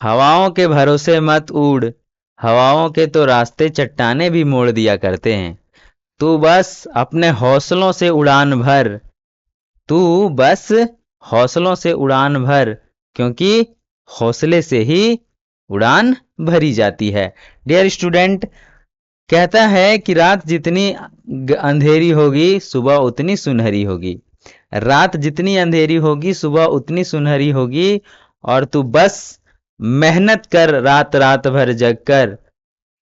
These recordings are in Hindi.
हवाओं के भरोसे मत उड़, हवाओं के तो रास्ते चट्टाने भी मोड़ दिया करते हैं। तू बस अपने हौसलों से उड़ान भर, तू बस हौसलों से उड़ान भर, क्योंकि हौसले से ही उड़ान भरी जाती है। डियर स्टूडेंट, कहता है कि रात जितनी अंधेरी होगी सुबह उतनी सुनहरी होगी। रात जितनी अंधेरी होगी सुबह उतनी सुनहरी होगी, और तू बस मेहनत कर रात रात भर जग कर,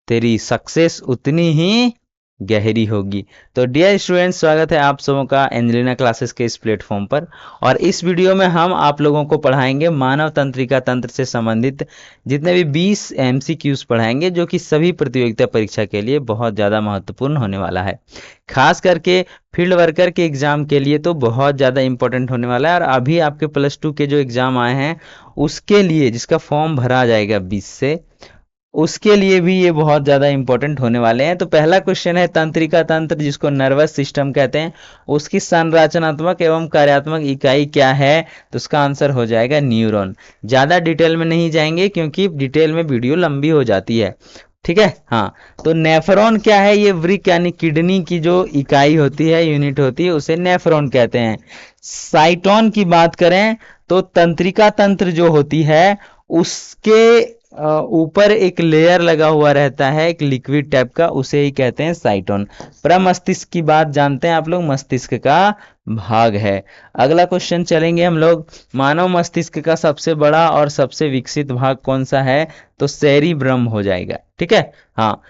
तेरी सक्सेस उतनी ही गहरी होगी। तो डियर स्टूडेंट्स, स्वागत है आप सबों का एंजेलिना क्लासेस के इस प्लेटफॉर्म पर। और इस वीडियो में हम आप लोगों को पढ़ाएंगे मानव तंत्रिका तंत्र से संबंधित जितने भी 20 एमसीक्यूज पढ़ाएंगे, जो कि सभी प्रतियोगिता परीक्षा के लिए बहुत ज़्यादा महत्वपूर्ण होने वाला है। खास करके फील्ड वर्कर के एग्जाम के लिए तो बहुत ज़्यादा इंपॉर्टेंट होने वाला है। और अभी आपके +2 के जो एग्जाम आए हैं उसके लिए, जिसका फॉर्म भरा जाएगा 20 से, उसके लिए भी ये बहुत ज़्यादा इंपॉर्टेंट होने वाले हैं। तो पहला क्वेश्चन है, तंत्रिका तंत्र जिसको नर्वस सिस्टम कहते हैं, उसकी संरचनात्मक एवं कार्यात्मक इकाई क्या है? तो उसका आंसर हो जाएगा न्यूरॉन। ज़्यादा डिटेल में नहीं जाएंगे क्योंकि डिटेल में वीडियो लंबी हो जाती है, ठीक है। हाँ, तो नेफ्रॉन क्या है? ये वृक्क यानी किडनी की जो इकाई होती है, यूनिट होती है, उसे नेफ्रॉन कहते हैं। साइटोन की बात करें तो तंत्रिका तंत्र जो होती है उसके ऊपर एक लेयर लगा हुआ रहता है, एक लिक्विड टाइप का, उसे ही कहते हैं साइटोन। प्रमस्तिष्क की बात जानते हैं आप लोग, मस्तिष्क का भाग है। अगला क्वेश्चन चलेंगे हम लोग, मानव मस्तिष्क का सबसे बड़ा और सबसे विकसित भाग कौन सा है? तो सेरिब्रम हो जाएगा, ठीक है। हाँ,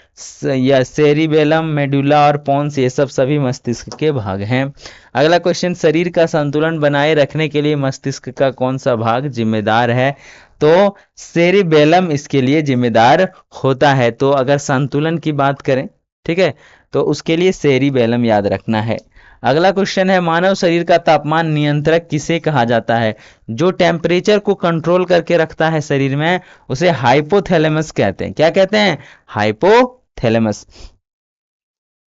या सेरिबेलम, मेडुला और पोन्स, ये सब सभी मस्तिष्क के भाग हैं। अगला क्वेश्चन, शरीर का संतुलन बनाए रखने के लिए मस्तिष्क का कौन सा भाग जिम्मेदार है? तो सेरिबेलम इसके लिए जिम्मेदार होता है। तो अगर संतुलन की बात करें, ठीक है, तो उसके लिए सेरिबेलम याद रखना है। अगला क्वेश्चन है, मानव शरीर का तापमान नियंत्रक किसे कहा जाता है? जो टेम्परेचर को कंट्रोल करके रखता है शरीर में, उसे हाइपोथैलेमस कहते हैं। क्या कहते हैं? हाइपोथैलेमस।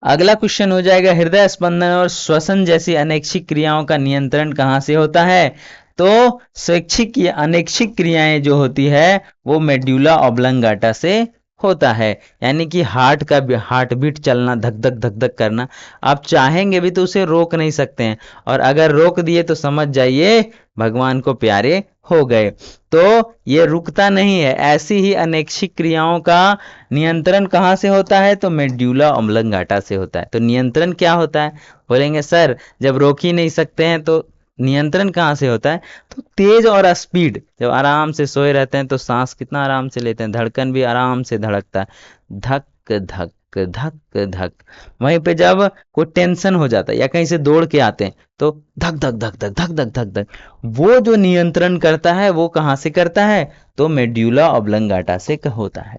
अगला क्वेश्चन हो जाएगा, हृदय स्पंदन और श्वसन जैसी अनैच्छिक क्रियाओं का नियंत्रण कहाँ से होता है? तो स्वैच्छिक या अनैच्छिक क्रियाएं जो होती है वो मेड्यूला ऑब्लंगाटा से होता है। यानी कि हार्ट का हार्ट बीट चलना, धक धक धक धक करना, आप चाहेंगे भी तो उसे रोक नहीं सकते हैं, और अगर रोक दिए तो समझ जाइए भगवान को प्यारे हो गए। तो ये रुकता नहीं है। ऐसी ही अनैच्छिक क्रियाओं का नियंत्रण कहाँ से होता है? तो मेड्यूला ऑब्लंगाटा से होता है। तो नियंत्रण क्या होता है? बोलेंगे सर जब रोक ही नहीं सकते हैं तो नियंत्रण कहाँ से होता है? तो तेज और स्पीड, जब आराम से सोए रहते हैं तो सांस कितना आराम से लेते हैं, धड़कन भी आराम से धड़कता है, धक धक धक धक। वहीं पे जब कोई टेंशन हो जाता है या कहीं से दौड़ के आते हैं तो धक धक धक धक धक धक धक धक, वो जो नियंत्रण करता है वो कहाँ से करता है? तो मेड्यूला ऑब्लंगाटा से होता है।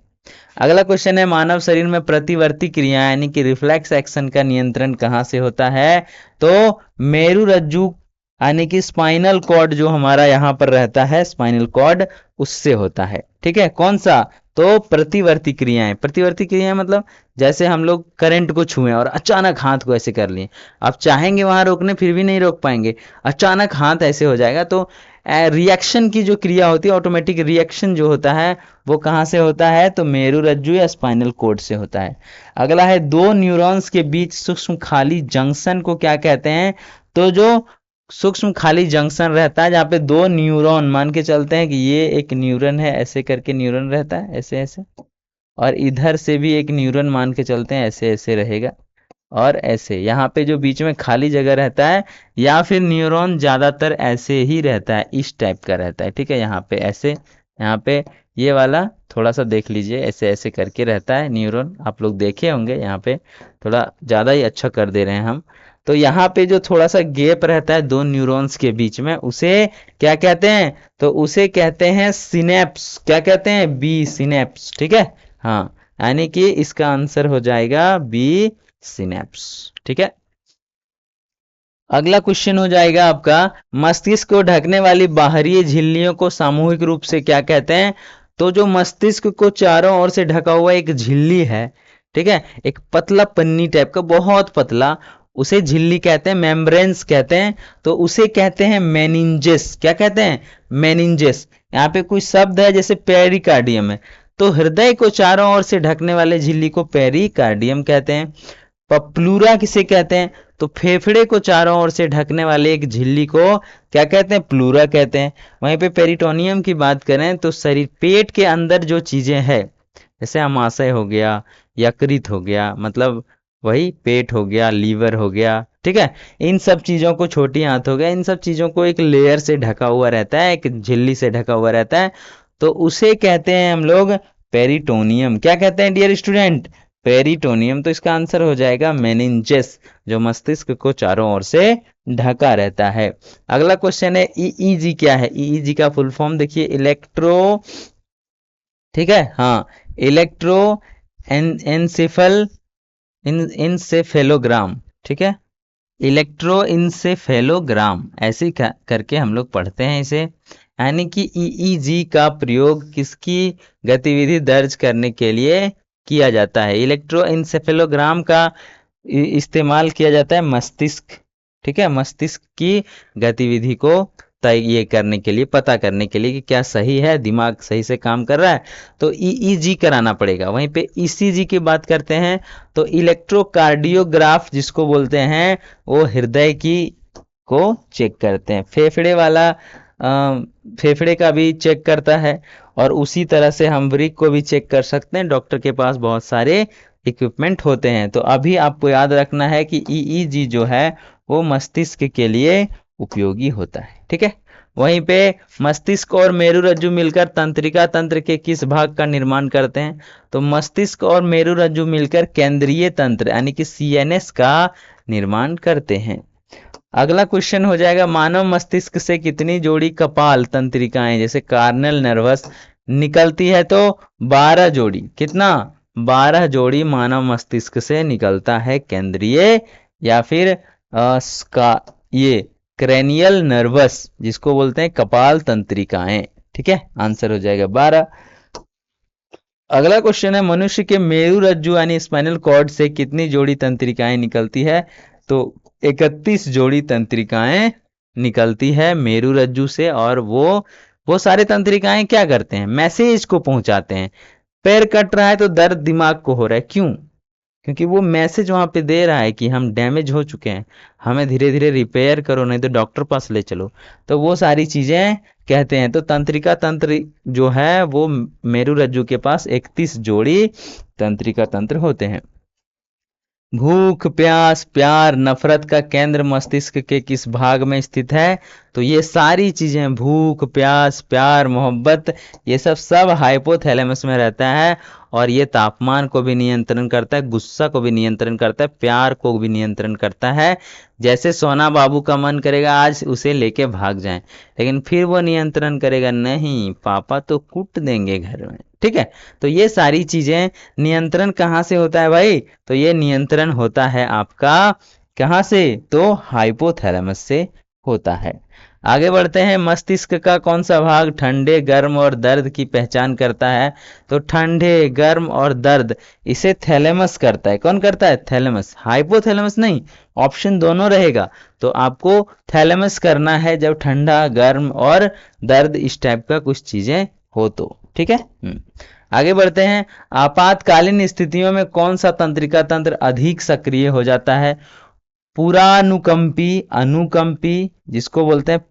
अगला क्वेश्चन है, मानव शरीर में प्रतिवर्ती क्रिया यानी कि रिफ्लेक्स एक्शन का नियंत्रण कहाँ से होता है? तो मेरुरज्जु यानी कि स्पाइनल कॉर्ड जो हमारा यहाँ पर रहता है, स्पाइनल कॉर्ड, उससे होता है, ठीक है। कौन सा? तो प्रतिवर्ती क्रियाएं। प्रतिवर्ती क्रियाएं मतलब जैसे हम लोग करंट को छुएं और अचानक हाथ को ऐसे कर लिए, आप चाहेंगे वहां रोकने फिर भी नहीं रोक पाएंगे, अचानक हाथ ऐसे हो जाएगा। तो रिएक्शन की जो क्रिया होती है, ऑटोमेटिक रिएक्शन जो होता है वो कहाँ से होता है? तो मेरुरज्जु या स्पाइनल कॉर्ड से होता है। अगला है, दो न्यूरॉन्स के बीच सूक्ष्म खाली जंक्शन को क्या कहते हैं? तो जो सूक्ष्म खाली जंक्शन रहता है जहाँ पे दो न्यूरॉन, मान के चलते हैं कि ये एक न्यूरॉन है, ऐसे करके न्यूरॉन रहता है, ऐसे ऐसे, और इधर से भी एक न्यूरॉन मान के चलते हैं, ऐसे ऐसे रहेगा, और ऐसे यहाँ पे जो बीच में खाली जगह रहता है, या फिर न्यूरॉन ज्यादातर ऐसे ही रहता है, इस टाइप का रहता है, ठीक है। यहाँ पे ऐसे, यहाँ पे ये वाला थोड़ा सा देख लीजिए, ऐसे ऐसे करके रहता है न्यूरॉन, आप लोग देखे होंगे। यहाँ पे थोड़ा ज्यादा ही अच्छा कर दे रहे हैं हम। तो यहाँ पे जो थोड़ा सा गैप रहता है दो न्यूरॉन्स के बीच में, उसे क्या कहते हैं? तो उसे कहते हैं सिनेप्स। क्या कहते हैं? बी सिनेप्स, ठीक है। हाँ, यानी कि इसका आंसर हो जाएगा बी सिनेप्स, ठीक है। अगला क्वेश्चन हो जाएगा आपका, मस्तिष्क को ढकने वाली बाहरी झिल्लियों को सामूहिक रूप से क्या कहते हैं? तो जो मस्तिष्क को चारों ओर से ढका हुआ एक झिल्ली है, ठीक है, एक पतला पन्नी टाइप का, बहुत पतला, उसे झिल्ली कहते हैं, मेम्ब्रेन्स कहते हैं, तो उसे कहते हैं मेनिंजेस। क्या कहते हैं? मेनिंजेस। यहाँ पे कुछ शब्द है जैसे पेरिकार्डियम है, तो हृदय को चारों ओर से ढकने वाले झिल्ली को पेरिकार्डियम कहते हैं। प्लूरा किसे कहते हैं? तो फेफड़े को चारों ओर से ढकने वाले एक झिल्ली को क्या कहते हैं? प्लूरा कहते हैं। वहीं पे पेरिटोनियम की बात करें तो शरीर पेट के अंदर जो चीजें हैं, जैसे आमाशय हो गया, यकृत हो गया, मतलब वही पेट हो गया, लीवर हो गया, ठीक है, इन सब चीजों को, छोटी आंत हो गया, इन सब चीजों को एक लेयर से ढका हुआ रहता है, एक झिल्ली से ढका हुआ रहता है, तो उसे कहते हैं हम लोग पेरिटोनियम। क्या कहते हैं डियर स्टूडेंट? पेरिटोनियम। तो इसका आंसर हो जाएगा मेनिंजेस, जो मस्तिष्क को चारों ओर से ढका रहता है। अगला क्वेश्चन है ईईजी क्या है? ईईजी का फुल फॉर्म देखिए, इलेक्ट्रो, ठीक है, हाँ, इलेक्ट्रो एनसेफल इंसेफेलोग्राम, ठीक है, इलेक्ट्रो इंसेफेलोग्राम, ऐसे ही करके हम लोग पढ़ते हैं इसे। यानी कि ईईजी का प्रयोग किसकी गतिविधि दर्ज करने के लिए किया जाता है? इलेक्ट्रो इंसेफेलोग्राम का इस्तेमाल किया जाता है मस्तिष्क, ठीक है, मस्तिष्क की गतिविधि को तय ये करने के लिए, पता करने के लिए कि क्या सही है, दिमाग सही से काम कर रहा है, तो ईईजी कराना पड़ेगा। वहीं पे ईसीजी की बात करते हैं तो इलेक्ट्रोकार्डियोग्राफ जिसको बोलते हैं, वो हृदय की को चेक करते हैं। फेफड़े वाला फेफड़े का भी चेक करता है, और उसी तरह से हम वृक्क को भी चेक कर सकते हैं। डॉक्टर के पास बहुत सारे इक्विपमेंट होते हैं। तो अभी आपको याद रखना है कि ईईजी जो है वो मस्तिष्क के लिए उपयोगी होता है, ठीक है। वहीं पे मस्तिष्क और मेरुरज्जु मिलकर तंत्रिका तंत्र के किस भाग का निर्माण करते हैं? तो मस्तिष्क और मेरुरज्जु मिलकर केंद्रीय तंत्र यानी कि सीएनएस का निर्माण करते हैं। अगला क्वेश्चन हो जाएगा, मानव मस्तिष्क से कितनी जोड़ी कपाल तंत्रिकाएं जैसे कार्नल नर्वस निकलती है? तो 12 जोड़ी। कितना? 12 जोड़ी मानव मस्तिष्क से निकलता है, केंद्रीय या फिर ये क्रेनियल नर्वस जिसको बोलते हैं कपाल तंत्रिकाएं, ठीक है, आंसर हो जाएगा 12। अगला क्वेश्चन है, मनुष्य के मेरुरज्जु यानी स्पाइनल कॉर्ड से कितनी जोड़ी तंत्रिकाएं निकलती है? तो 31 जोड़ी तंत्रिकाएं निकलती है मेरुरज्जु से, और वो सारे तंत्रिकाएं क्या करते हैं? मैसेज को पहुंचाते हैं। पैर कट रहा है तो दर्द दिमाग को हो रहा है, क्यों? क्योंकि वो मैसेज वहां पे दे रहा है कि हम डैमेज हो चुके हैं, हमें धीरे धीरे रिपेयर करो, नहीं तो डॉक्टर पास ले चलो। तो वो सारी चीजें कहते हैं। तो तंत्रिका तंत्र जो है वो मेरुरज्जु के पास 31 जोड़ी तंत्रिका तंत्र होते हैं। भूख, प्यास, प्यार, नफरत का केंद्र मस्तिष्क के किस भाग में स्थित है? तो ये सारी चीजें, भूख, प्यास, प्यार, मोहब्बत, ये सब हाइपोथैलेमस में रहता है, और ये तापमान को भी नियंत्रण करता है, गुस्सा को भी नियंत्रण करता है, प्यार को भी नियंत्रण करता है। जैसे सोना बाबू का मन करेगा आज उसे लेके भाग जाएं, लेकिन फिर वो नियंत्रण करेगा, नहीं पापा तो कूट देंगे घर में, ठीक है। तो ये सारी चीजें नियंत्रण कहाँ से होता है भाई? तो ये नियंत्रण होता है आपका कहाँ से? तो हाइपोथैलेमस से होता है। आगे बढ़ते हैं, मस्तिष्क का कौन सा भाग ठंडे, गर्म और दर्द की पहचान करता है? तो ठंडे, गर्म और दर्द इसे थैलेमस करता है। कौन करता है? थैलेमस, हाइपोथैलेमस नहीं, ऑप्शन दोनों रहेगा। तो आपको थैलेमस करना है जब ठंडा, गर्म और दर्द इस टाइप का कुछ चीजें हो तो, ठीक है। आगे बढ़ते हैं, आपातकालीन स्थितियों में कौन सा तंत्रिका तंत्र अधिक सक्रिय हो जाता है? पुरानुकंपी, अनुकंपी जिसको बोलते हैं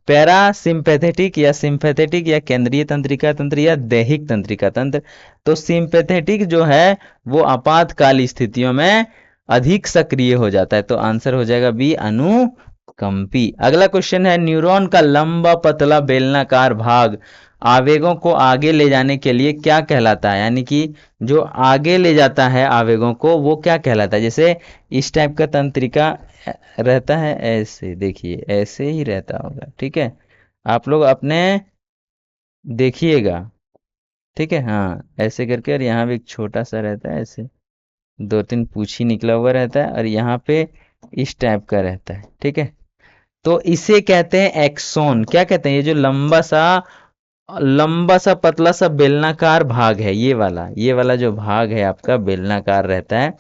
पैरा सिंपैथेटिक या सिंपैथेटिक या केंद्रीय तंत्रिका तंत्र या दैहिक तंत्रिका तंत्र। तो सिंपैथेटिक जो है वो आपातकाल स्थितियों में अधिक सक्रिय हो जाता है। तो आंसर हो जाएगा बी, अनुकंपी। अगला क्वेश्चन है, न्यूरॉन का लंबा पतला बेलनाकार भाग आवेगों को आगे ले जाने के लिए क्या कहलाता है? यानी कि जो आगे ले जाता है आवेगों को वो क्या कहलाता है? जैसे इस टाइप का तंत्रिका रहता है, ऐसे देखिए, ऐसे ही रहता होगा, ठीक है, आप लोग अपने देखिएगा, ठीक है, हाँ, ऐसे करके, और यहाँ भी एक छोटा सा रहता है, ऐसे 2-3 पूछी निकला हुआ रहता है, और यहाँ पे इस टाइप का रहता है, ठीक है। तो इसे कहते हैं एक्सोन। क्या कहते हैं? ये जो लंबा सा लंबा सा पतला सा बेलनाकार भाग है, ये वाला जो भाग है आपका बेलनाकार रहता है,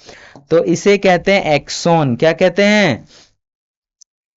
तो इसे कहते हैं एक्सोन। क्या कहते हैं?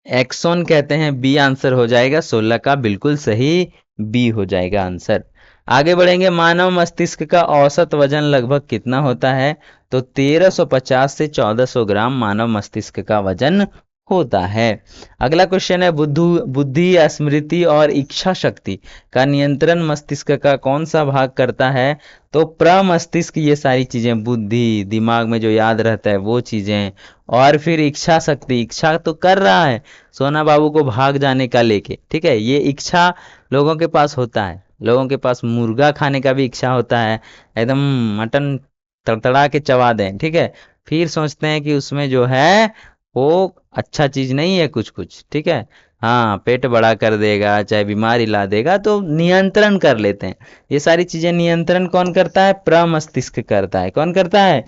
एक्सोन कहते हैं। बी आंसर हो जाएगा 16 का बिल्कुल सही, बी हो जाएगा आंसर। आगे बढ़ेंगे। मानव मस्तिष्क का औसत वजन लगभग कितना होता है? तो 1350 से 1400 ग्राम मानव मस्तिष्क का वजन होता है। अगला क्वेश्चन है, बुद्धि, स्मृति और इच्छा शक्ति का नियंत्रण मस्तिष्क का कौन सा भाग करता है? तो प्रमस्तिष्क। ये सारी चीजें, बुद्धि, दिमाग में जो याद रहता है वो चीजें, और फिर इच्छा शक्ति, इच्छा तो कर रहा है सोना बाबू को भाग जाने का लेके, ठीक है, ये इच्छा लोगों के पास होता है। लोगों के पास मुर्गा खाने का भी इच्छा होता है, एकदम मटन तड़तड़ा के चबा दें, ठीक है, फिर सोचते हैं कि उसमें जो है वो अच्छा चीज नहीं है कुछ कुछ, ठीक है, हाँ पेट बड़ा कर देगा चाहे बीमारी ला देगा, तो नियंत्रण कर लेते हैं। ये सारी चीजें नियंत्रण कौन करता है? प्रमस्तिष्क करता है। कौन करता है?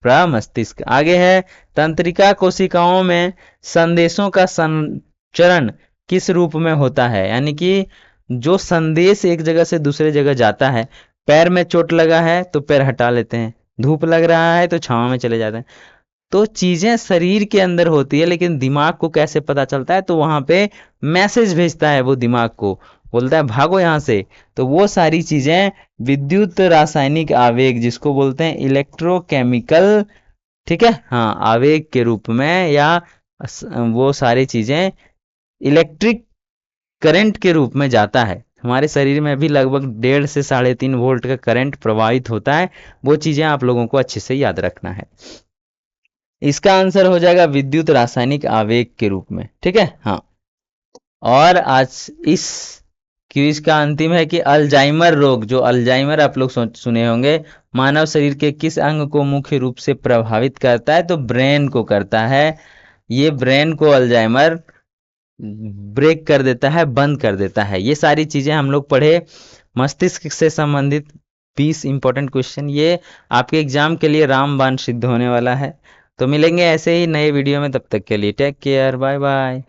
प्रमस्तिष्क। आगे है, तंत्रिका कोशिकाओं में संदेशों का संचरण किस रूप में होता है? यानी कि जो संदेश एक जगह से दूसरे जगह जाता है, पैर में चोट लगा है तो पैर हटा लेते हैं, धूप लग रहा है तो छांव में चले जाते हैं, तो चीजें शरीर के अंदर होती है, लेकिन दिमाग को कैसे पता चलता है? तो वहां पे मैसेज भेजता है वो दिमाग को, बोलता है भागो यहाँ से। तो वो सारी चीजें विद्युत रासायनिक आवेग, जिसको बोलते हैं इलेक्ट्रोकेमिकल, ठीक है, हाँ आवेग के रूप में, या वो सारी चीजें इलेक्ट्रिक करंट के रूप में जाता है। हमारे शरीर में भी लगभग 1.5 से 3.5 वोल्ट का करंट प्रवाहित होता है। वो चीजें आप लोगों को अच्छे से याद रखना है। इसका आंसर हो जाएगा विद्युत रासायनिक आवेग के रूप में, ठीक है, हाँ। और आज इस क्विज का अंतिम है कि अल्जाइमर रोग, जो अल्जाइमर आप लोग सुने होंगे, मानव शरीर के किस अंग को मुख्य रूप से प्रभावित करता है? तो ब्रेन को करता है। ये ब्रेन को अल्जाइमर ब्रेक कर देता है, बंद कर देता है। ये सारी चीजें हम लोग पढ़े। मस्तिष्क से संबंधित 20 इंपॉर्टेंट क्वेश्चन, ये आपके एग्जाम के लिए रामबाण सिद्ध होने वाला है। तो मिलेंगे ऐसे ही नए वीडियो में, तब तक के लिए टेक केयर, बाय बाय।